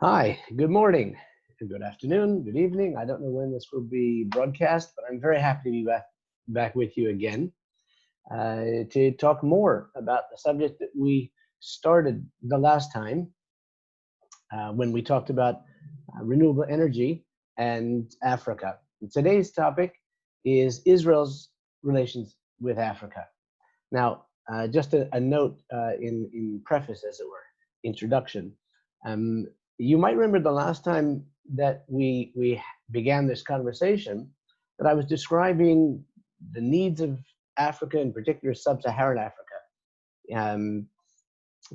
Hi, good morning, good afternoon, good evening. I don't know when this will be broadcast, but I'm very happy to be back with you again to talk more about the subject that we started the last time when we talked about renewable energy and Africa. And today's topic is Israel's relations with Africa. Now, just a note in preface, as it were, introduction. Um, you might remember the last time that we began this conversation that I was describing the needs of Africa, in particular sub-Saharan Africa, um,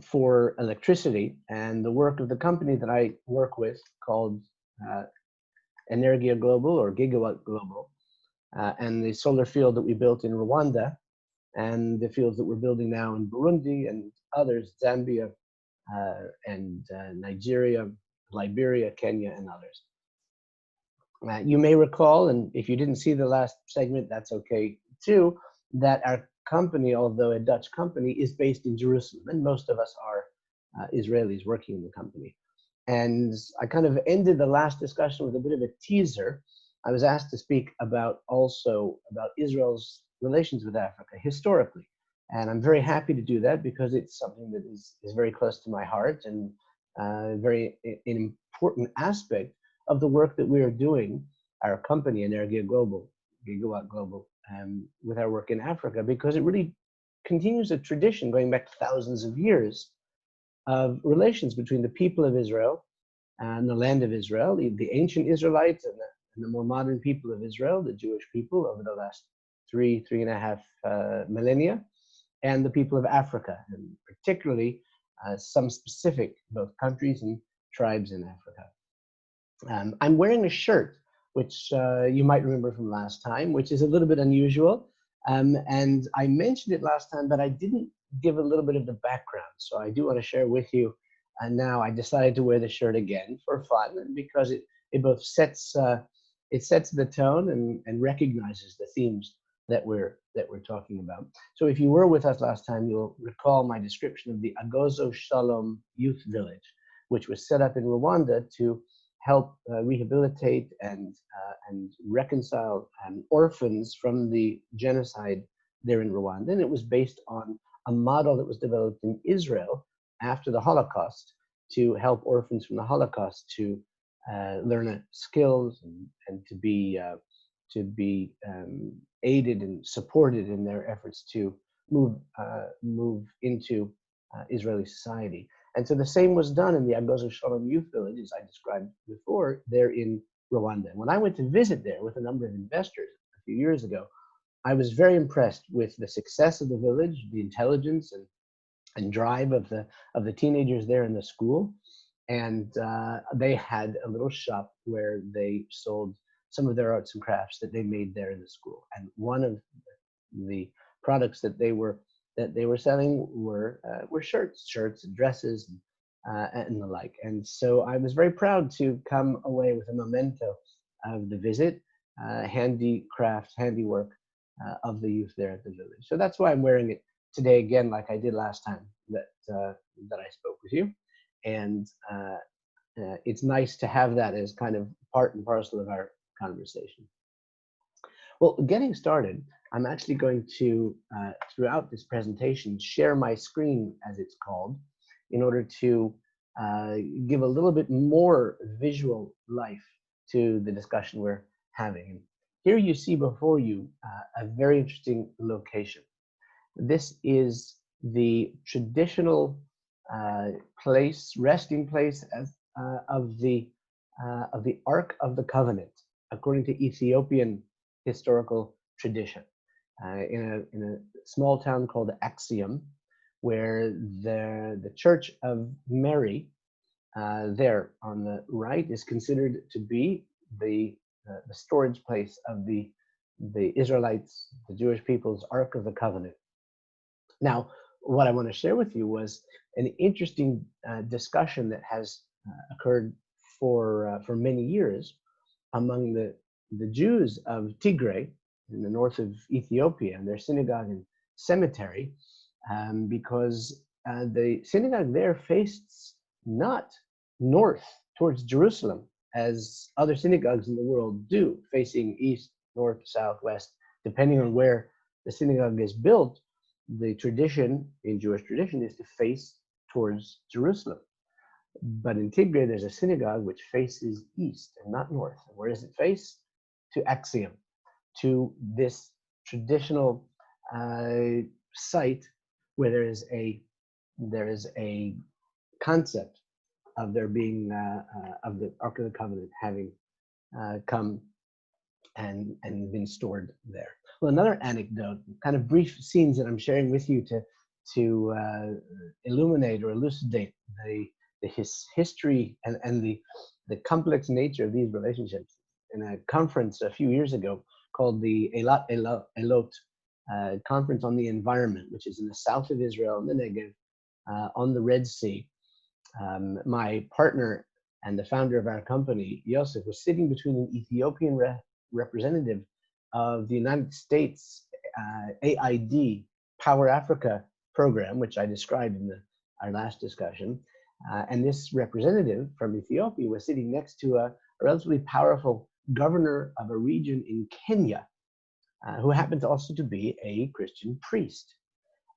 for electricity, and the work of the company that I work with called uh, Energia Global or Gigawatt Global, and the solar field that we built in Rwanda, and the fields that we're building now in Burundi and others, Zambia and Nigeria, Liberia, Kenya, and others. You may recall, and if you didn't see the last segment, that's okay too, that our company, although a Dutch company, is based in Jerusalem, and most of us are Israelis working in the company. And I kind of ended the last discussion with a bit of a teaser. I was asked to speak about also about Israel's relations with Africa historically. And I'm very happy to do that because it's something that is very close to my heart and an important aspect of the work that we are doing, our company, Energia Global, Gigawatt Global, with our work in Africa, because it really continues a tradition going back thousands of years of relations between the people of Israel and the land of Israel, the ancient Israelites and the more modern people of Israel, the Jewish people over the last three and a half millennia, and the people of Africa, and particularly some specific both countries and tribes in Africa. I'm wearing a shirt, which you might remember from last time, which is a little bit unusual. And I mentioned it last time, but I didn't give a little bit of the background. So I do want to share with you. And now I decided to wear the shirt again for fun because it both sets the tone and recognizes the themes that we're talking about. So if you were with us last time, you'll recall my description of the Agozo Shalom Youth Village, which was set up in Rwanda to help rehabilitate and reconcile orphans from the genocide there in Rwanda. And it was based on a model that was developed in Israel after the Holocaust to help orphans from the Holocaust to learn skills and to be aided and supported in their efforts to move into Israeli society. And so the same was done in the Agozo Shalom Youth Village, as I described before, there in Rwanda. When I went to visit there with a number of investors a few years ago, I was very impressed with the success of the village, the intelligence and drive of the teenagers there in the school. And they had a little shop where they sold some of their arts and crafts that they made there in the school. And one of the products that they were selling were shirts and dresses and the like. And so I was very proud to come away with a memento of the visit, handiwork of the youth there at the village. So that's why I'm wearing it today again, like I did last time that I spoke with you. And it's nice to have that as kind of part and parcel of our conversation. Well, getting started, I'm actually going to, throughout this presentation, share my screen, as it's called, in order to give a little bit more visual life to the discussion we're having. Here you see before you a very interesting location. This is the traditional resting place of the Ark of the Covenant, according to Ethiopian historical tradition, in a small town called Axiom, where the Church of Mary there on the right is considered to be the storage place of the Israelites, the Jewish people's Ark of the Covenant. Now, what I want to share with you was an interesting discussion that has occurred for many years among the Jews of Tigray in the north of Ethiopia and their synagogue and cemetery, because the synagogue there faced not north towards Jerusalem, as other synagogues in the world do, facing east, north, south, west, depending on where the synagogue is built. The tradition, in Jewish tradition, is to face towards Jerusalem. But in Tigray, there's a synagogue which faces east and not north. And where does it face? To Axiom, to this traditional site where there is a concept of there being of the Ark of the Covenant having come and been stored there. Well, another anecdote, kind of brief scenes that I'm sharing with you to illuminate or elucidate the history and the complex nature of these relationships. In a conference a few years ago called the Eilat Elot Conference on the Environment, which is in the south of Israel, in the Negev, on the Red Sea. My partner and the founder of our company, Yosef, was sitting between an Ethiopian representative of the United States AID, Power Africa program, which I described in our last discussion. And this representative from Ethiopia was sitting next to a relatively powerful governor of a region in Kenya, who happens also to be a Christian priest.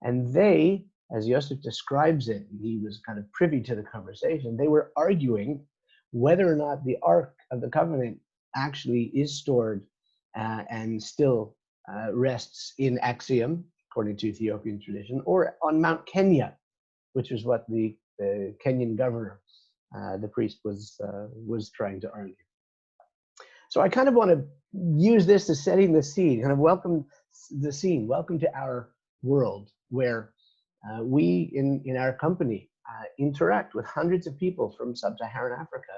And they, as Yosef describes it, he was kind of privy to the conversation, they were arguing whether or not the Ark of the Covenant actually is stored and still rests in Axiom, according to Ethiopian tradition, or on Mount Kenya, which is what the Kenyan governor, the priest, was trying to argue. So I kind of want to use this as setting the scene, kind of welcome the scene, welcome to our world where we in our company interact with hundreds of people from sub-Saharan Africa,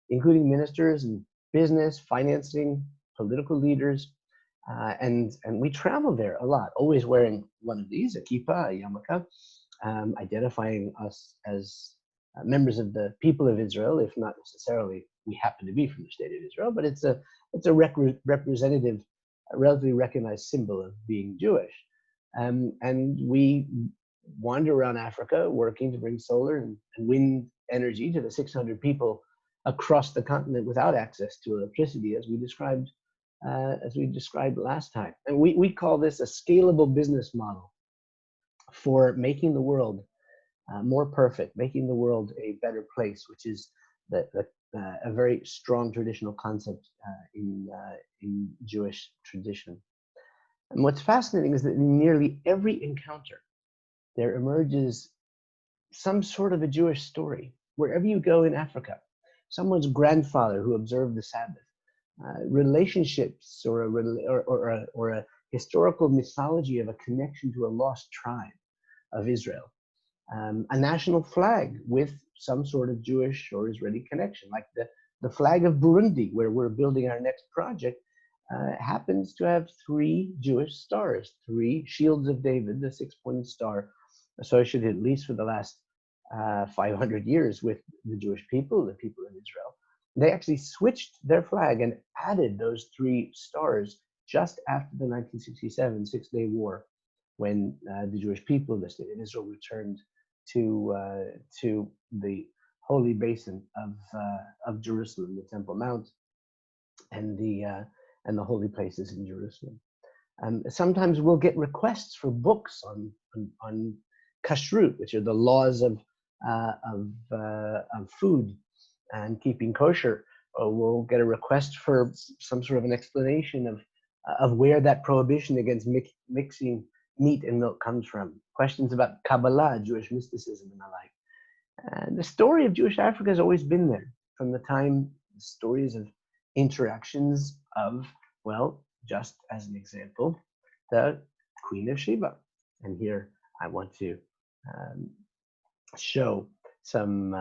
including ministers and business, financing, political leaders, and we travel there a lot, always wearing one of these, a kippah, a yarmulke, identifying us as members of the people of Israel, if not necessarily we happen to be from the state of Israel, but it's a representative, a relatively recognized symbol of being Jewish. And we wander around Africa working to bring solar and wind energy to the 600 people across the continent without access to electricity, as we described last time. And we call this a scalable business model for making the world more perfect, making the world a better place, which is a very strong traditional concept in Jewish tradition. And what's fascinating is that in nearly every encounter, there emerges some sort of a Jewish story. Wherever you go in Africa, someone's grandfather who observed the Sabbath, relationships or a historical mythology of a connection to a lost tribe of Israel, a national flag with some sort of Jewish or Israeli connection, like the flag of Burundi, where we're building our next project, happens to have 3 Jewish stars, 3 shields of David, the 6-pointed star, associated at least for the last 500 years with the Jewish people, the people of Israel. They actually switched their flag and added those 3 stars just after the 1967 Six-Day War, when the Jewish people, the state of Israel, returned to the holy basin of Jerusalem, the Temple Mount, and the holy places in Jerusalem. Sometimes we'll get requests for books on kashrut, which are the laws of food and keeping kosher. Or we'll get a request for some sort of an explanation of where that prohibition against mixing meat and milk comes from. Questions about Kabbalah, Jewish mysticism, and the like. And the story of Jewish Africa has always been there from the time, stories of interactions of, well, just as an example, the Queen of Sheba. And here I want to show some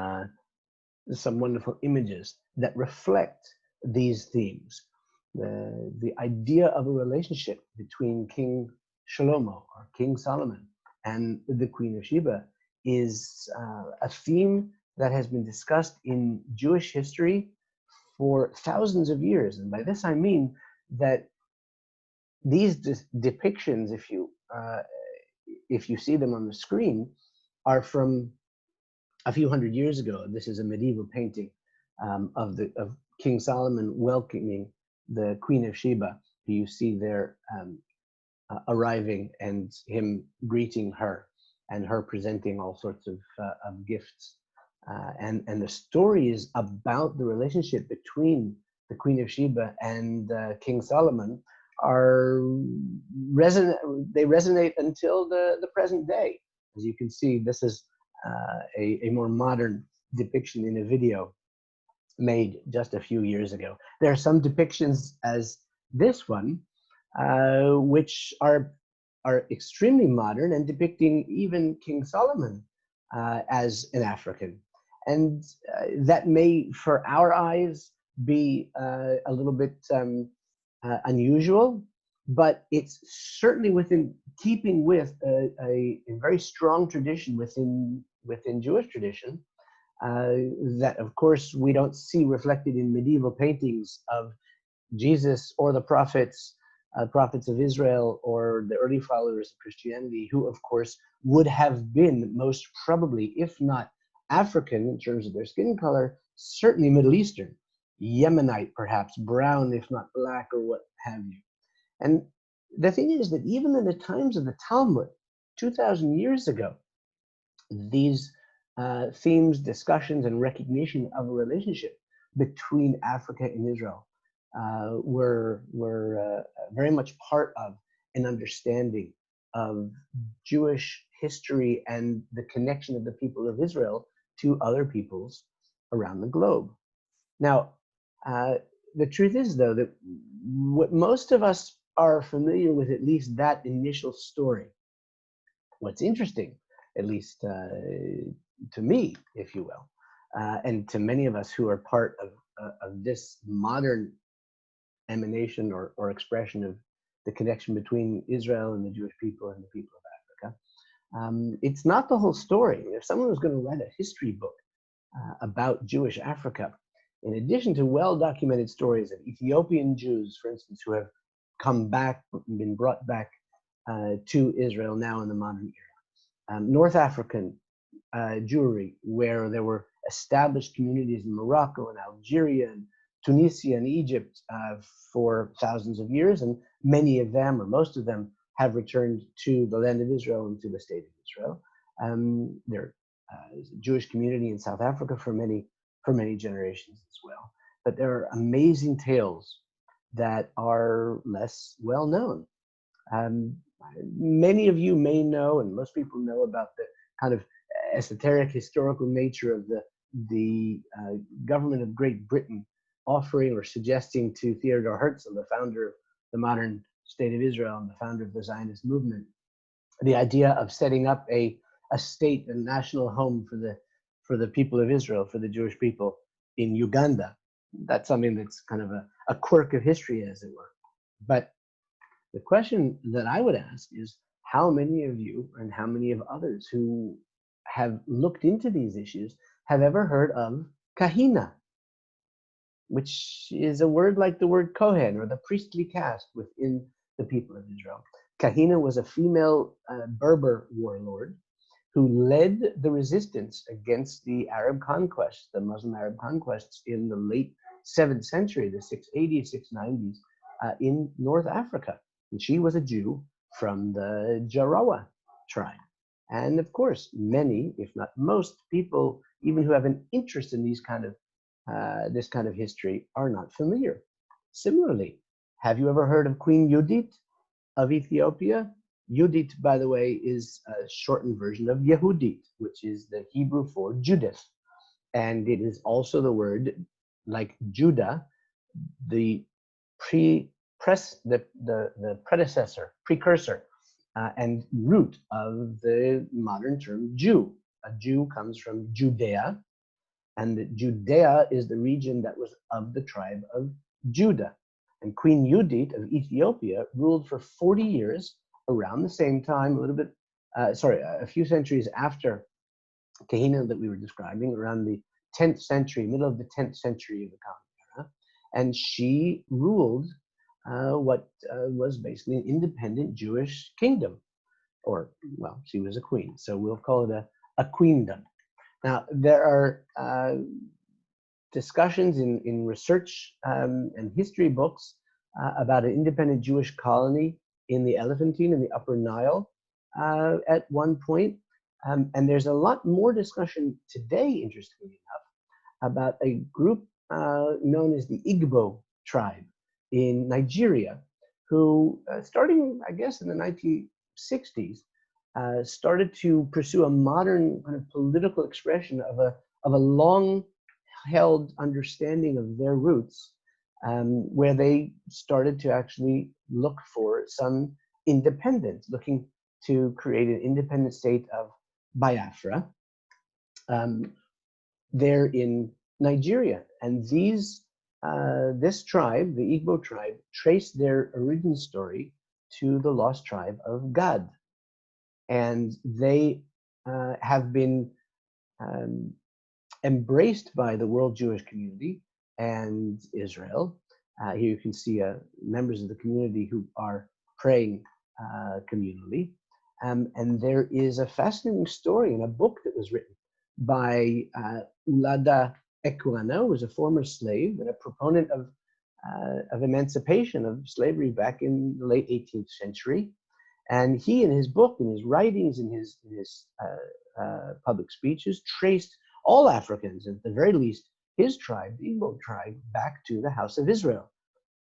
wonderful images that reflect these themes. The idea of a relationship between King Shlomo, or King Solomon, and the Queen of Sheba is a theme that has been discussed in Jewish history for thousands of years. And by this I mean that these depictions, if you see them on the screen, are from a few hundred years ago. This is a medieval painting of King Solomon welcoming the Queen of Sheba, who you see there arriving, and him greeting her, and her presenting all sorts of gifts. And the story is about the relationship between the Queen of Sheba and King Solomon they resonate until the present day. As you can see, this is a more modern depiction in a video made just a few years ago. There are some depictions as this one, which are extremely modern and depicting even King Solomon as an African. And that may, for our eyes, be a little bit unusual, but it's certainly within keeping with a very strong tradition within Jewish tradition, that of course we don't see reflected in medieval paintings of Jesus or the prophets of Israel or the early followers of Christianity, who of course would have been most probably, if not African in terms of their skin color, certainly Middle Eastern, Yemenite perhaps, brown if not black or what have you. And the thing is that even in the times of the Talmud, 2,000 years ago, these themes, discussions, and recognition of a relationship between Africa and Israel were very much part of an understanding of Jewish history and the connection of the people of Israel to other peoples around the globe. Now, the truth is, though, that what most of us are familiar with, at least that initial story. What's interesting, at least to me, if you will, and to many of us who are part of this modern emanation or expression of the connection between Israel and the Jewish people and the people of Africa, it's not the whole story. If someone was going to write a history book about Jewish Africa, in addition to well-documented stories of Ethiopian Jews, for instance, who have come back, been brought back to Israel now in the modern era, North African Jewry, where there were established communities in Morocco and Algeria and Tunisia and Egypt for thousands of years, and many of them, or most of them, have returned to the land of Israel and to the state of Israel. There is a Jewish community in South Africa for many generations as well. But there are amazing tales that are less well known. Many of you may know, and most people know, about the kind of esoteric historical nature of the government of Great Britain offering or suggesting to Theodor Herzl, the founder of the modern state of Israel and the founder of the Zionist movement, the idea of setting up a state, a national home for the people of Israel, for the Jewish people in Uganda. That's something that's kind of a quirk of history, as it were. But the question that I would ask is, how many of you and how many of others who have looked into these issues have ever heard of kahina, which is a word like the word Kohen, or the priestly caste within the people of Israel? Kahina was a female Berber warlord who led the resistance against the Arab conquests, the Muslim Arab conquests in the late 7th century, the 680s, 690s, in North Africa. And she was a Jew from the Jarawa tribe. And of course, many, if not most people, even who have an interest in this kind of history, are not familiar. Similarly, have you ever heard of Queen Judith of Ethiopia? Judith, by the way, is a shortened version of Yehudit, which is the Hebrew for Judith. And it is also the word, like Judah, the precursor, and root of the modern term Jew. A Jew comes from Judea, and Judea is the region that was of the tribe of Judah. And Queen Judith of Ethiopia ruled for 40 years, around the same time, a few centuries after Kahina that we were describing, around the 10th century, middle of the 10th century of the Common Era. And she ruled what was basically an independent Jewish kingdom. Or, well, she was a queen, so we'll call it a queendom. Now, there are discussions in research and history books about an independent Jewish colony in the Elephantine in the Upper Nile at one point. And there's a lot more discussion today, interestingly enough, about a group known as the Igbo tribe in Nigeria, who starting, I guess, in the 1960s, started to pursue a modern kind of political expression of a long-held understanding of their roots, where they started to actually look for some independence, looking to create an independent state of Biafra there in Nigeria. And this tribe, the Igbo tribe, traced their origin story to the lost tribe of Gad. And they have been embraced by the world Jewish community and Israel. Here you can see members of the community who are praying communally. And there is a fascinating story in a book that was written by Ulada Ekwana, who was a former slave and a proponent of emancipation of slavery back in the late 18th century. And he, in his book, in his writings, in his public speeches, traced all Africans, at the very least his tribe, the Igbo tribe, back to the house of Israel.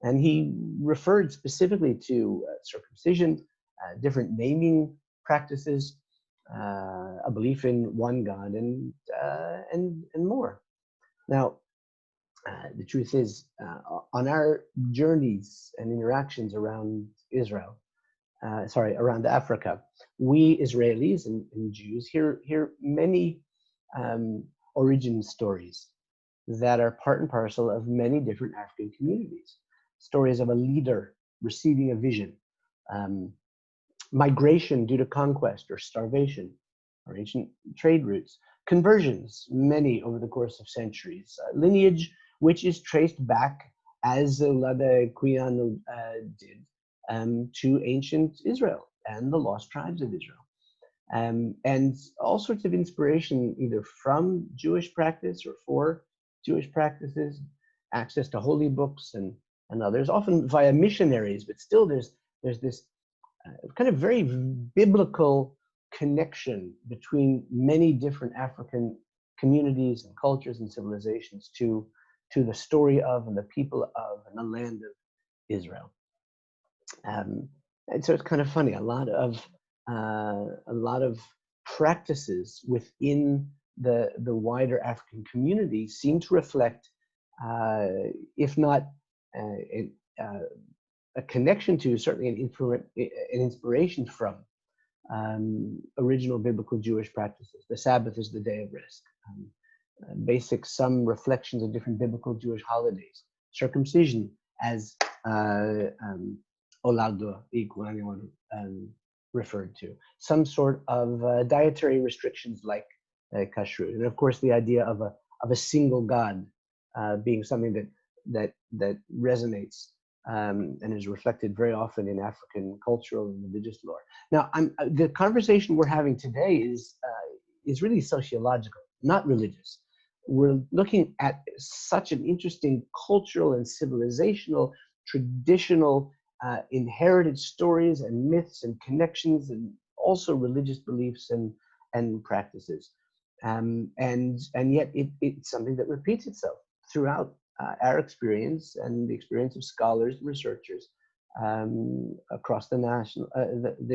And he referred specifically to circumcision, different naming practices, a belief in one God, and more. Now, the truth is, on our journeys and interactions around around Africa, we Israelis and Jews hear many origin stories that are part and parcel of many different African communities. Stories of a leader receiving a vision, migration due to conquest or starvation, or ancient trade routes, conversions, many over the course of centuries, lineage which is traced back, as Lada Kuyanu did, to ancient Israel and the lost tribes of Israel. And all sorts of inspiration either from Jewish practice or for Jewish practices, access to holy books and others, often via missionaries, but still there's this kind of very biblical connection between many different African communities and cultures and civilizations to the story of and the people of and the land of Israel. And so it's kind of funny. A lot of practices within the wider African community seem to reflect, if not a connection to, certainly an inspiration from original biblical Jewish practices. The Sabbath is the day of rest. Some reflections of different biblical Jewish holidays. Circumcision, as Olaldo Iguaniwan referred to. Some sort of dietary restrictions like kashrut. And of course, the idea of a single God being something that resonates and is reflected very often in African cultural and religious lore. Now, the conversation we're having today is really sociological, not religious. We're looking at such an interesting cultural and civilizational, traditional, inherited stories and myths and connections, and also religious beliefs and practices. And yet it's something that repeats itself throughout our experience and the experience of scholars and researchers across the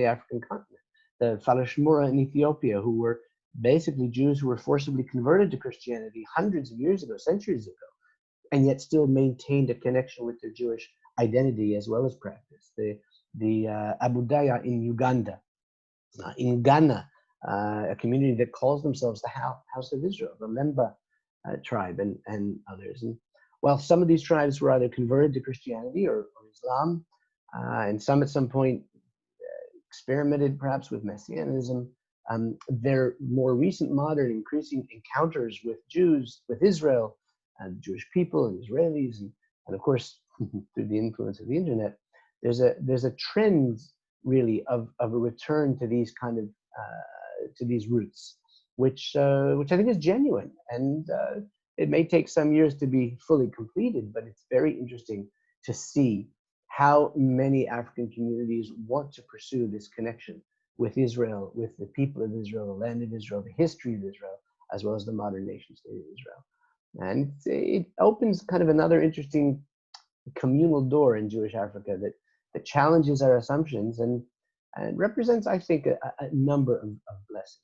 African continent. The Falashmura in Ethiopia, who were basically Jews who were forcibly converted to Christianity hundreds of years ago, centuries ago, and yet still maintained a connection with their Jewish identity as well as practice. The Abudaya in Uganda, in Ghana, a community that calls themselves the House of Israel, the Lemba tribe, and others. And while some of these tribes were either converted to Christianity or Islam, and some at some point experimented perhaps with Messianism, their more recent modern increasing encounters with Jews, with Israel, and the Jewish people and Israelis, and of course, through the influence of the internet, there's a trend really of a return to these kind of to these roots, which I think is genuine, and it may take some years to be fully completed, but it's very interesting to see how many African communities want to pursue this connection with Israel, with the people of Israel, the land of Israel, the history of Israel, as well as the modern nation state of Israel. And it opens kind of another interesting communal door in Jewish Africa that challenges our assumptions and represents, I think, a number of blessings.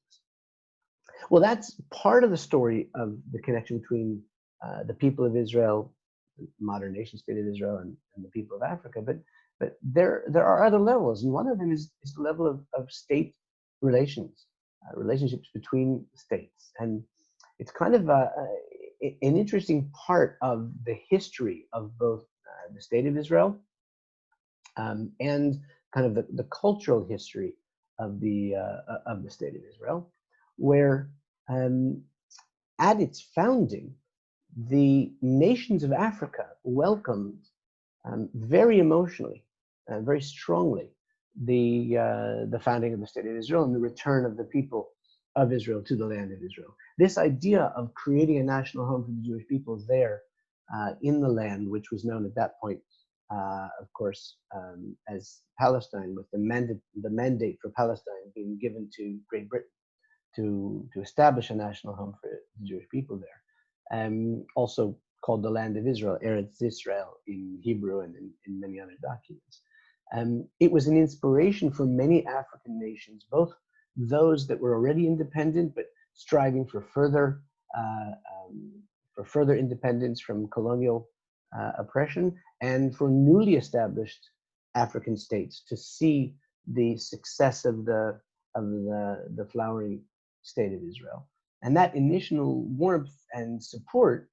Well, that's part of the story of the connection between the people of Israel, the modern nation state of Israel, and the people of Africa. But there are other levels, and one of them is the level of state relations, relationships between states. And it's kind of an interesting part of the history of both the state of Israel and kind of the cultural history of the state of Israel, where at its founding, the nations of Africa welcomed very emotionally, very strongly, the founding of the state of Israel and the return of the people of Israel to the land of Israel. This idea of creating a national home for the Jewish people there in the land, which was known at that point, of course, as Palestine, with the mandate for Palestine being given to Great Britain to establish a national home for the Jewish people there. Also called the land of Israel, Eretz Israel in Hebrew and in many other documents. It was an inspiration for many African nations, both those that were already independent but striving for further independence from colonial oppression, and for newly established African states to see the success of the flowering state of Israel. And that initial warmth and support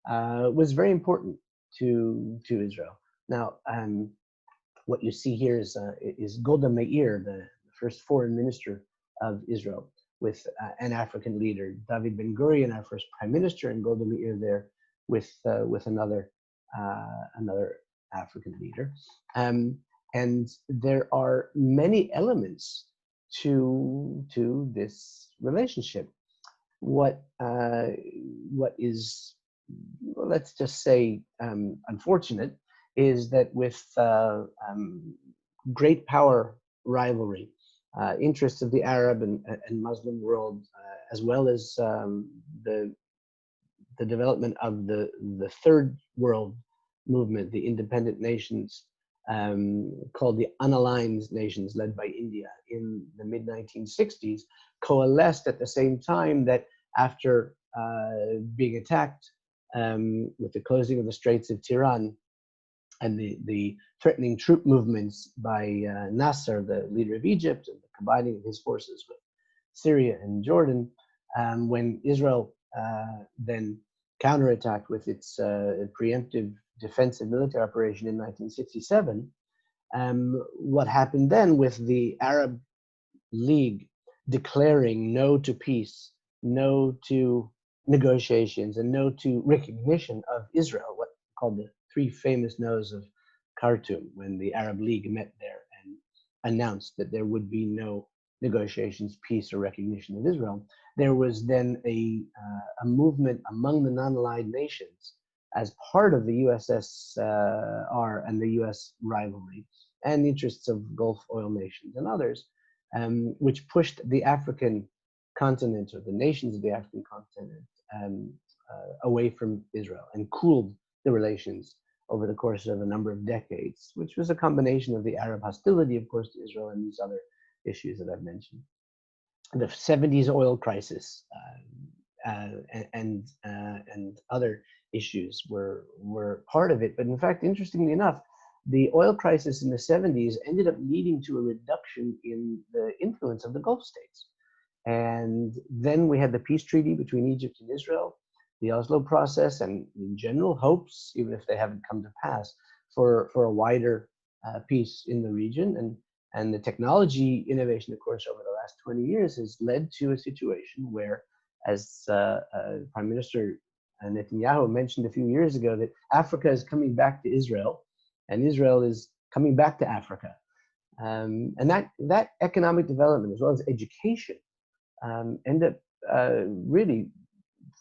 was very important to Israel. Now, what you see here is Golda Meir, the first foreign minister of Israel, with an African leader, David Ben Gurion, our first prime minister, and Golda Meir there with another African leader. And there are many elements to this relationship. What is, well, let's just say, unfortunate, is that with great power rivalry, interests of the Arab and Muslim world, as well as the development of the third world movement, the independent nations, called the unaligned nations, led by India in the mid-1960s, coalesced at the same time that after being attacked with the closing of the Straits of Tiran and the threatening troop movements by Nasser, the leader of Egypt, and the combining of his forces with Syria and Jordan, when Israel then counterattacked with its preemptive defensive military operation in 1967, what happened then with the Arab League declaring no to peace, no to negotiations, and no to recognition of Israel, what called the three famous no's of Khartoum, when the Arab League met there and announced that there would be no negotiations, peace, or recognition of Israel. There was then a movement among the non-aligned nations as part of the USSR and the US rivalry and the interests of Gulf oil nations and others, which pushed the African continent, or the nations of the African continent, away from Israel and cooled the relations over the course of a number of decades, which was a combination of the Arab hostility, of course, to Israel and these other issues that I've mentioned. The 70s oil crisis and other issues were part of it. But in fact, interestingly enough, the oil crisis in the 70s ended up leading to a reduction in the influence of the Gulf states. And then we had the peace treaty between Egypt and Israel, the Oslo process, and in general hopes, even if they haven't come to pass, for a wider peace in the region. And the technology innovation, of course, over the last 20 years has led to a situation where, as Prime Minister Netanyahu mentioned a few years ago, that Africa is coming back to Israel, and Israel is coming back to Africa. And that economic development, as well as education, end up really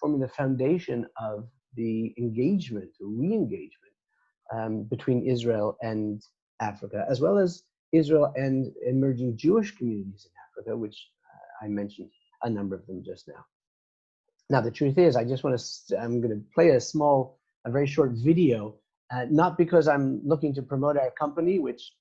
forming the foundation of the engagement or re-engagement between Israel and Africa, as well as Israel and emerging Jewish communities in Africa, which I mentioned a number of them just now. Now, the truth is, I'm going to play a very short video, not because I'm looking to promote our company, which,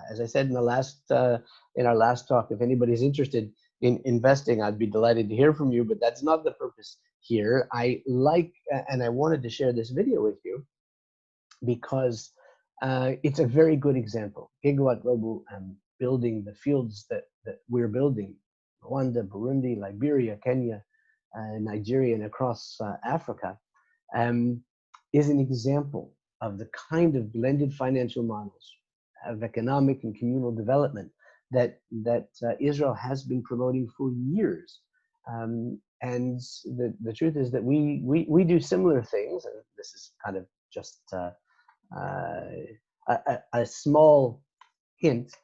as I said in our last talk, if anybody's interested in investing, I'd be delighted to hear from you, but that's not the purpose here. And I wanted to share this video with you because it's a very good example. Gigawatt Global building the fields that we're building, Rwanda, Burundi, Liberia, Kenya, Nigeria, and across Africa, is an example of the kind of blended financial models of economic and communal development that Israel has been promoting for years. And the truth is that we do similar things, and this is kind of just a small hint.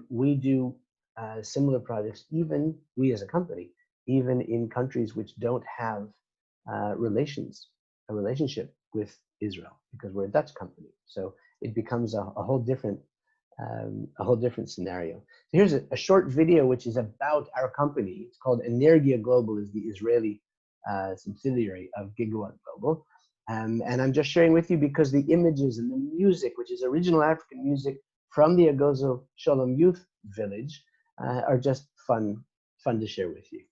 We do similar projects, even we as a company, even in countries which don't have a relationship with Israel, because we're a Dutch company. So it becomes a whole different scenario. So here's a short video which is about our company. It's called Energia Global, is the Israeli subsidiary of Gigawatt Global. And I'm just sharing with you because the images and the music, which is original African music from the Agozo Shalom Youth Village, are just fun to share with you.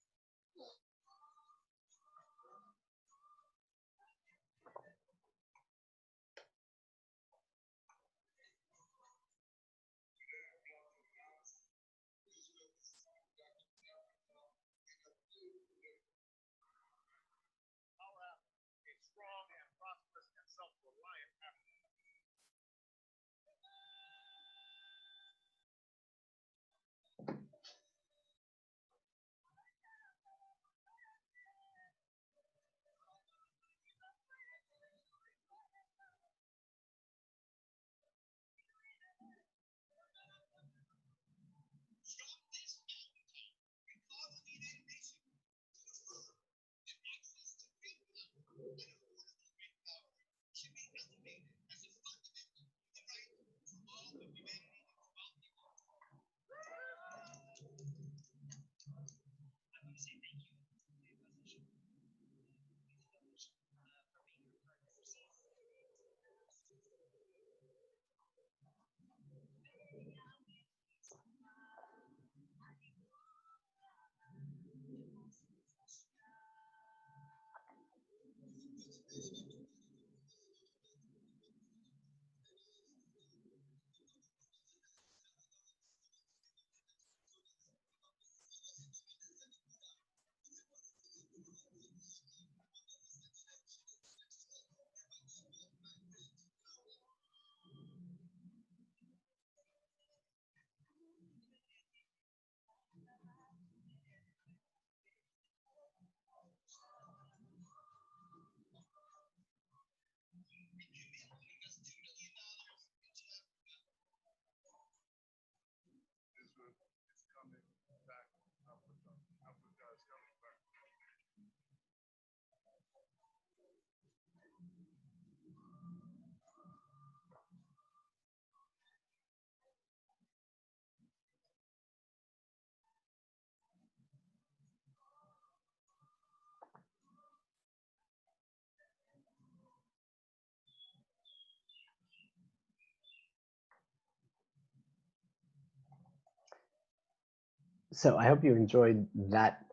So I hope you enjoyed that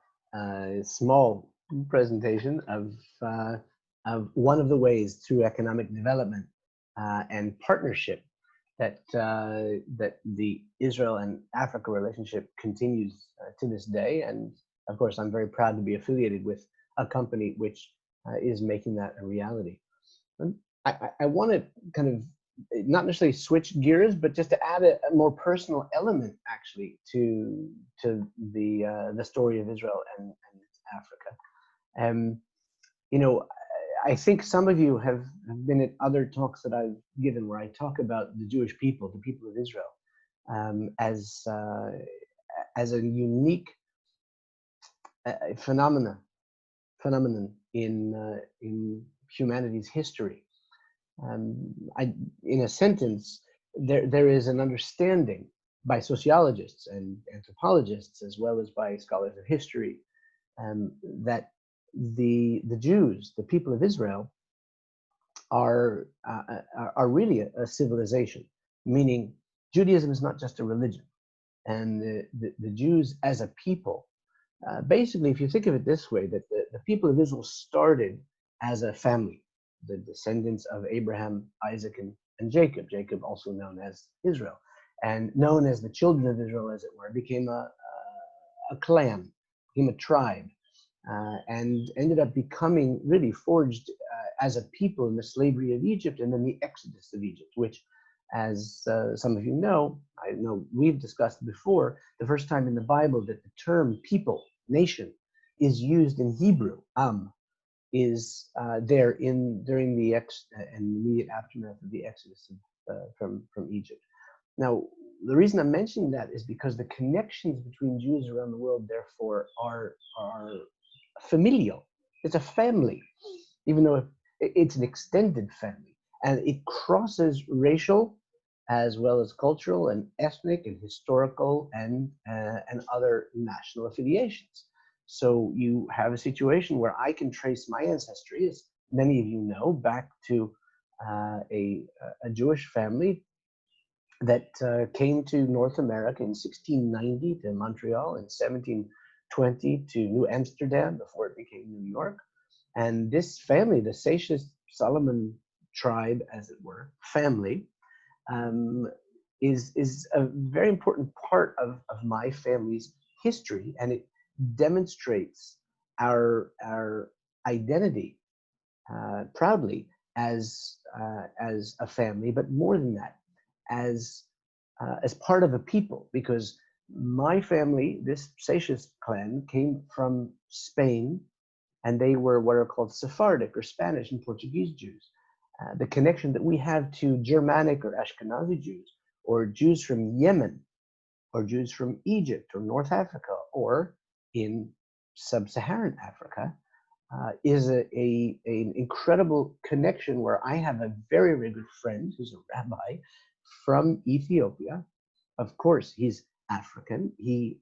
small presentation of one of the ways through economic development and partnership that the Israel and Africa relationship continues to this day. And of course, I'm very proud to be affiliated with a company which is making that a reality. And I want to kind of not necessarily switch gears, but just to add a more personal element, actually, to the story of Israel and Africa. You know, I think some of you have been at other talks that I've given where I talk about the Jewish people, the people of Israel, as a unique phenomenon in humanity's history. In a sentence, there is an understanding by sociologists and anthropologists, as well as by scholars of history, that the Jews, the people of Israel, are really a civilization, meaning Judaism is not just a religion, and the Jews as a people, basically, if you think of it this way, that the people of Israel started as a family, the descendants of Abraham, Isaac, and Jacob. Jacob, also known as Israel, and known as the children of Israel, as it were, became a clan, became a tribe, and ended up becoming really forged as a people in the slavery of Egypt and then the exodus of Egypt, which, as some of you know, I know we've discussed before, the first time in the Bible that the term people, nation, is used in Hebrew, is there during the immediate aftermath of the exodus from Egypt. Now, the reason I'm mentioning that is because the connections between Jews around the world, therefore, are familial. It's a family, even though it's an extended family, and it crosses racial as well as cultural and ethnic and historical and other national affiliations. So you have a situation where I can trace my ancestry, as many of you know, back to a Jewish family that came to North America in 1690 to Montreal, in 1720 to New Amsterdam before it became New York. And this family, the Seychelles Solomon tribe, as it were, family, is a very important part of my family's history, and it demonstrates our identity proudly as a family, but more than that, as part of a people, because my family, this Seychelles clan, came from Spain, and they were what are called Sephardic or Spanish and Portuguese Jews. The connection that we have to Germanic or Ashkenazi Jews, or Jews from Yemen, or Jews from Egypt or North Africa, or in sub-Saharan Africa, is an incredible connection where I have a very, very good friend who's a rabbi from Ethiopia. Of course, he's African. He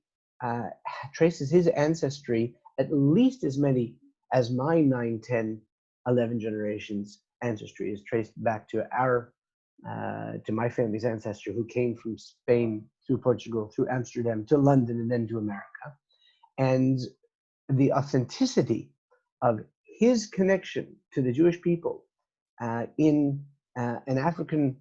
traces his ancestry at least as many as my 9, 10, 11 generations ancestry is traced back to to my family's ancestry, who came from Spain through Portugal, through Amsterdam to London, and then to America. And the authenticity of his connection to the Jewish people in an African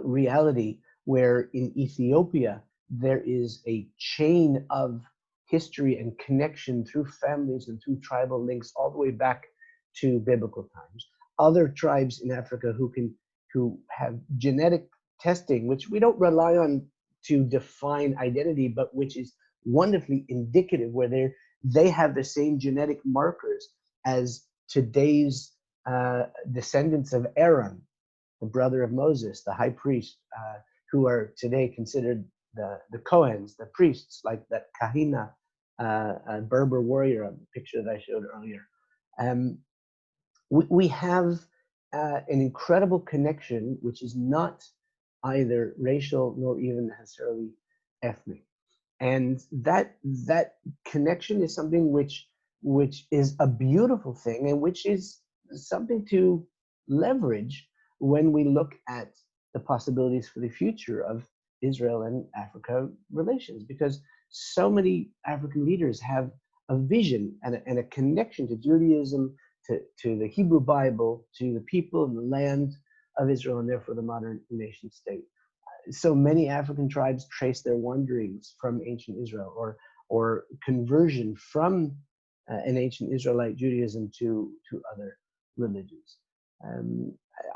reality, where in Ethiopia there is a chain of history and connection through families and through tribal links all the way back to biblical times. Other tribes in Africa who have genetic testing, which we don't rely on to define identity, but which is wonderfully indicative, where they have the same genetic markers as today's descendants of Aaron, the brother of Moses, the high priest, who are today considered the Kohens, the priests, like that Kahina, Berber warrior on the picture that I showed earlier. We have an incredible connection, which is not either racial nor even necessarily ethnic. And that connection is something which is a beautiful thing, and which is something to leverage when we look at the possibilities for the future of Israel and Africa relations, because so many African leaders have a vision and a connection to Judaism, to the Hebrew Bible, to the people and the land of Israel, and therefore the modern nation state. So many African tribes trace their wanderings from ancient Israel, or conversion from an ancient Israelite Judaism to other religions.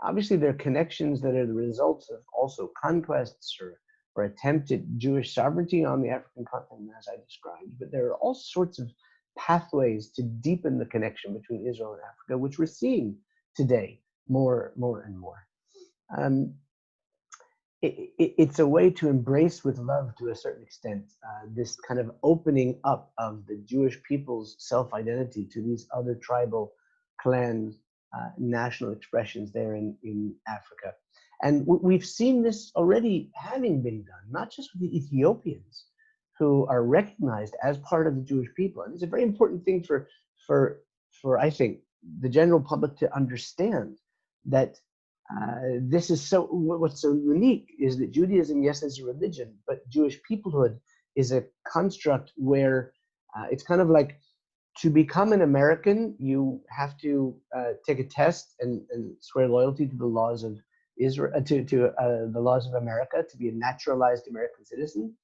Obviously, there are connections that are the results of also conquests or attempted Jewish sovereignty on the African continent, as I described. But there are all sorts of pathways to deepen the connection between Israel and Africa, which we're seeing today more and more. it's a way to embrace with love to a certain extent this kind of opening up of the Jewish people's self-identity to these other tribal clans, national expressions there in Africa. And we've seen this already having been done, not just with the Ethiopians, who are recognized as part of the Jewish people. And it's a very important thing for, I think, the general public to understand that this is so, what's so unique is that Judaism, yes, is a religion, but Jewish peoplehood is a construct where it's kind of like, to become an American, you have to take a test and swear loyalty to the laws of Israel, to the laws of America, to be a naturalized American citizen,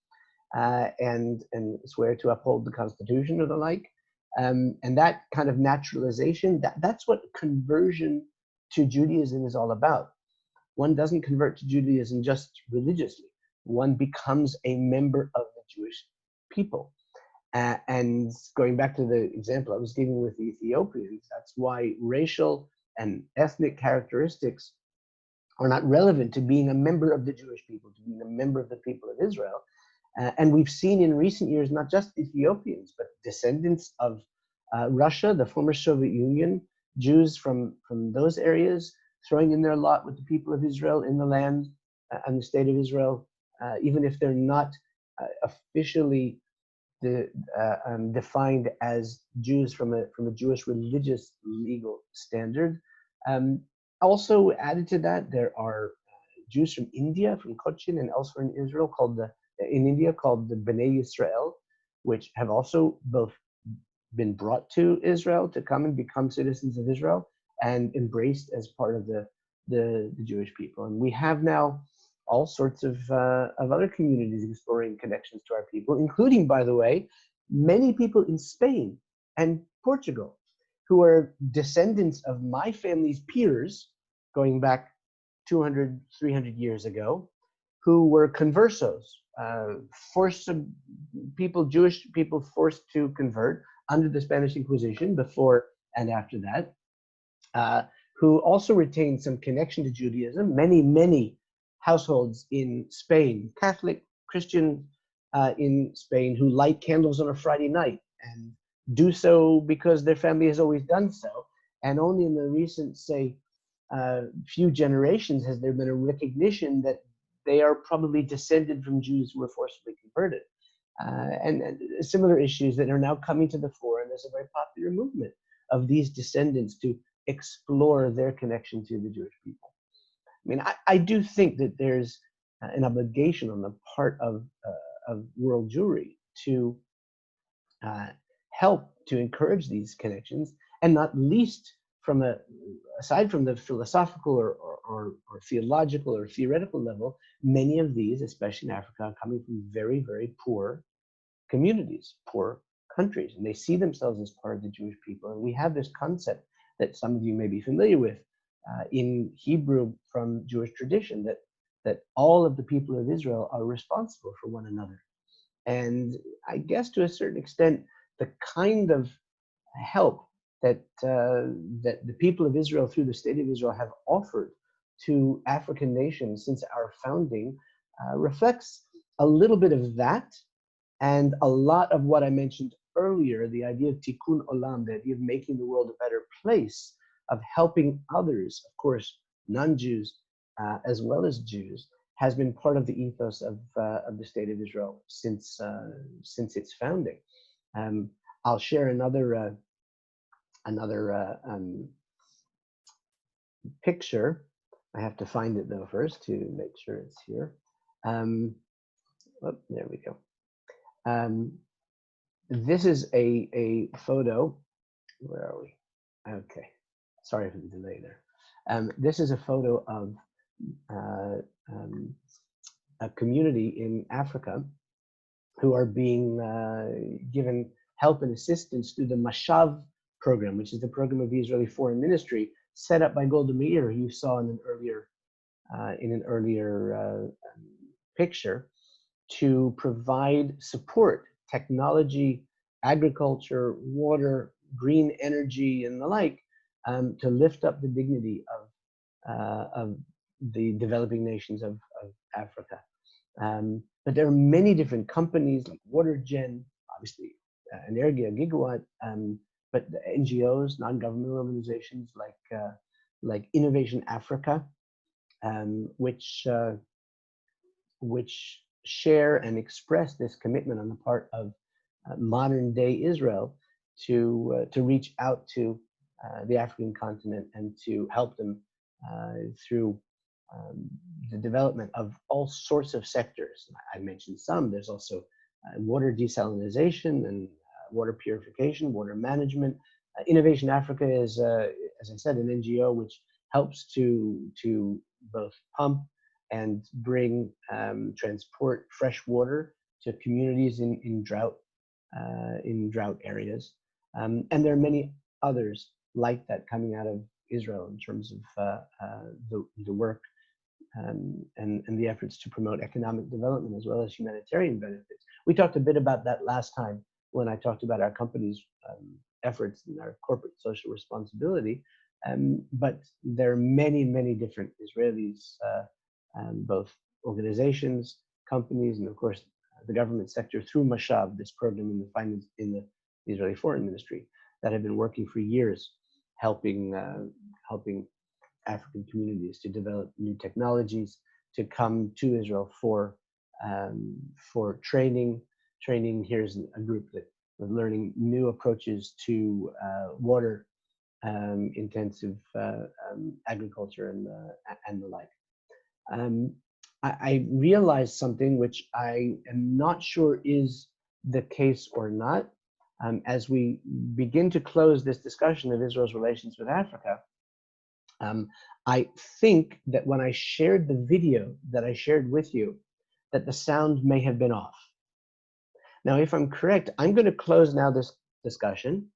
and swear to uphold the Constitution or the like. And that kind of naturalization, that's what conversion to Judaism is all about. One doesn't convert to Judaism just religiously. One becomes a member of the Jewish people. And going back to the example I was giving with the Ethiopians, that's why racial and ethnic characteristics are not relevant to being a member of the Jewish people, to being a member of the people of Israel. And we've seen in recent years, not just Ethiopians, but descendants of Russia, the former Soviet Union, Jews from those areas, throwing in their lot with the people of Israel in the land and the state of Israel, even if they're not officially defined as Jews from a Jewish religious legal standard. Also added to that, there are Jews from India, from Cochin and elsewhere in Israel, in India called the Bnei Yisrael, which have also both been brought to Israel to come and become citizens of Israel and embraced as part of the Jewish people. And we have now all sorts of other communities exploring connections to our people, including, by the way, many people in Spain and Portugal who are descendants of my family's peers going back 200, 300 years ago, who were conversos, Jewish people forced to convert under the Spanish Inquisition before and after that, who also retained some connection to Judaism. Many households in Spain, Catholic, Christian in Spain, who light candles on a Friday night and do so because their family has always done so. And only in the recent, say, few generations has there been a recognition that they are probably descended from Jews who were forcibly converted. And similar issues that are now coming to the fore, and there's a very popular movement of these descendants to explore their connection to the Jewish people. I mean, I do think that there's an obligation on the part of world Jewry to help to encourage these connections, and not least aside from the philosophical or theological or theoretical level, many of these, especially in Africa, are coming from very, very poor communities, poor countries, and they see themselves as part of the Jewish people. And we have this concept that some of you may be familiar with in Hebrew from Jewish tradition, that all of the people of Israel are responsible for one another. And I guess to a certain extent, the kind of help that the people of Israel through the State of Israel have offered to African nations since our founding reflects a little bit of that, and a lot of what I mentioned earlier, the idea of tikkun olam, the idea of making the world a better place, of helping others, of course, non-Jews as well as Jews, has been part of the ethos of the State of Israel since its founding. I'll share another picture. I have to find it though first to make sure it's here. There we go. This is a photo. Where are we? Okay, sorry for the delay there. This is a photo of a community in Africa who are being given help and assistance through the Mashav program, which is the program of the Israeli Foreign Ministry, set up by Golda Meir, who you saw in an earlier picture, to provide support, technology, agriculture, water, green energy, and the like, to lift up the dignity of the developing nations of Africa. But there are many different companies like WaterGen, obviously, Energia Gigawatt, but the NGOs, non-governmental organizations like Innovation Africa, which share and express this commitment on the part of modern-day Israel to reach out to the African continent and to help them through the development of all sorts of sectors. I mentioned some. There's also water desalination and water purification, water management. Innovation Africa is, as I said, an NGO which helps to both pump and bring transport fresh water to communities in drought areas. And there are many others like that coming out of Israel in terms of the work and the efforts to promote economic development as well as humanitarian benefits. We talked a bit about that last time when I talked about our company's efforts and our corporate social responsibility. But there are many, many different Israelis, both organizations, companies, and of course the government sector through Mashav, this program in the Israeli Foreign Ministry, that have been working for years, helping African communities to develop new technologies, to come to Israel for training. Here's a group that was learning new approaches to water intensive agriculture and the like. I realized something which I am not sure is the case or not. As we begin to close this discussion of Israel's relations with Africa, I think that when I shared the video that I shared with you, that the sound may have been off. Now, if I'm correct, I'm going to close now this discussion.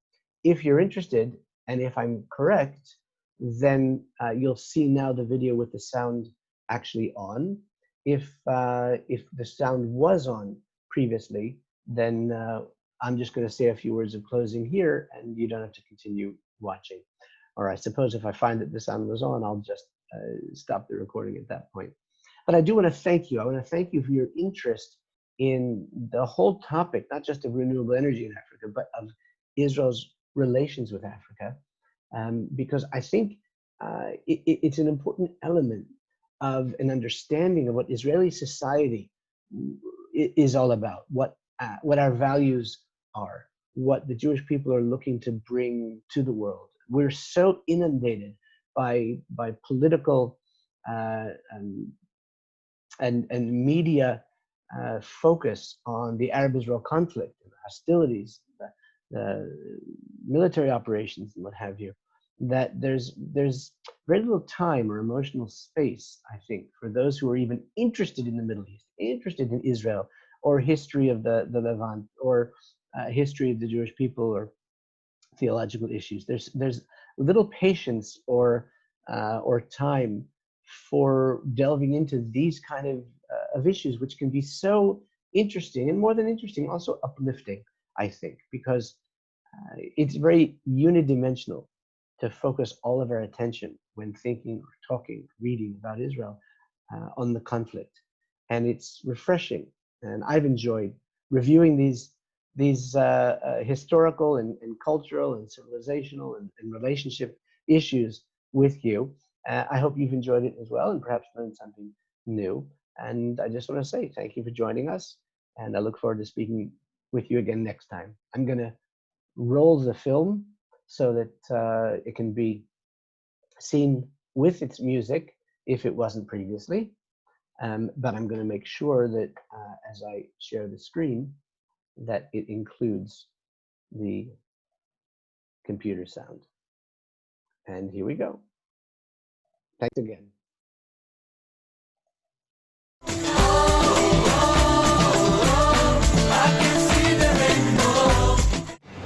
If you're interested, and if I'm correct, then you'll see now the video with the sound actually on. If the sound was on previously, then I'm just going to say a few words of closing here, and you don't have to continue watching. Or I suppose if I find that the sound was on, I'll just stop the recording at that point. But I do want to thank you. I want to thank you for your interest in the whole topic, not just of renewable energy in Africa, but of Israel's relations with Africa, because I think it's an important element of an understanding of what Israeli society is all about, what our values are, what the Jewish people are looking to bring to the world. We're so inundated by political and media focus on the Arab-Israel conflict, and the hostilities, the military operations, and what have you, that there's very little time or emotional space, I think, for those who are even interested in the Middle East, interested in Israel, or history of the Levant, or history of the Jewish people, or theological issues. There's little patience or time for delving into these kind of issues, which can be so interesting, and more than interesting, also uplifting, I think, because it's very unidimensional to focus all of our attention when thinking or talking, reading about Israel on the conflict. And it's refreshing. And I've enjoyed reviewing these historical and cultural and civilizational and relationship issues with you. I hope you've enjoyed it as well and perhaps learned something new. And I just want to say thank you for joining us. And I look forward to speaking with you again next time. I'm going to roll the film so that it can be seen with its music if it wasn't previously. But I'm going to make sure that as I share the screen, that it includes the computer sound. And here we go. Thanks again.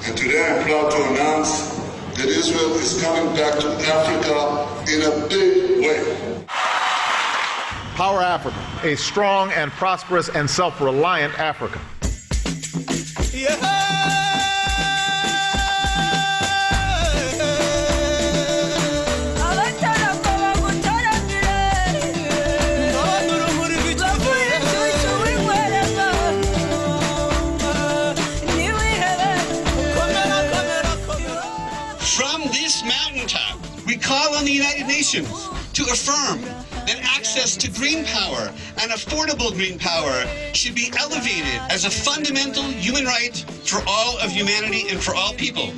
And today I'm proud to announce that Israel is coming back to Africa in a big way. Power Africa, a strong and prosperous and self-reliant Africa. We call on the United Nations to affirm that access to green power and affordable green power should be elevated as a fundamental human right for all of humanity and for all people.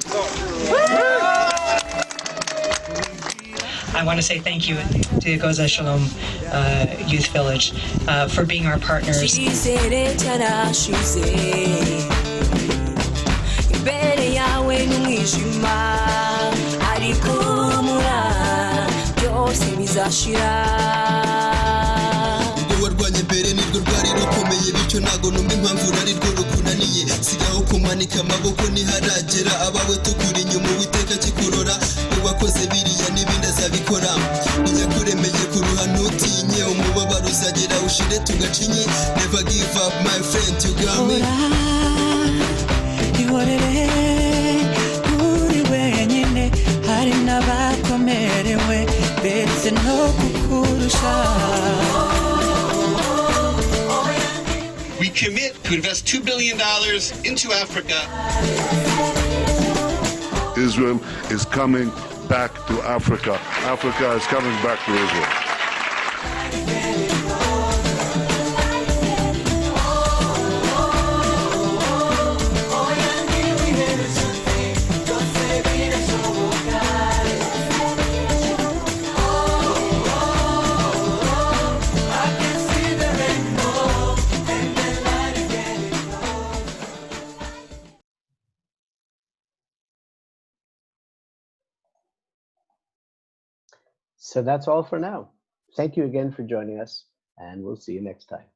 I want to say thank you to Goza Shalom Youth Village for being our partners. warwanye mbere nirwo rwari rukomeye bityo ntago numva impamvu rari rwo rukunaniye sigaho kumanika amaboko niharagera abawe tukuri inyuma Uwiteka kikurora uwakoze biriya n'ibindi azabikora ninyakuremeye kuruha ntutinye umubabaro uzagera ushire tugacinye never give up my friend you got me ihorere uri wenyine hari n'abakomerewe ndetse no kukurusha. We commit to invest $2 billion into Africa. Israel is coming back to Africa. Africa is coming back to Israel. So that's all for now. Thank you again for joining us, and we'll see you next time.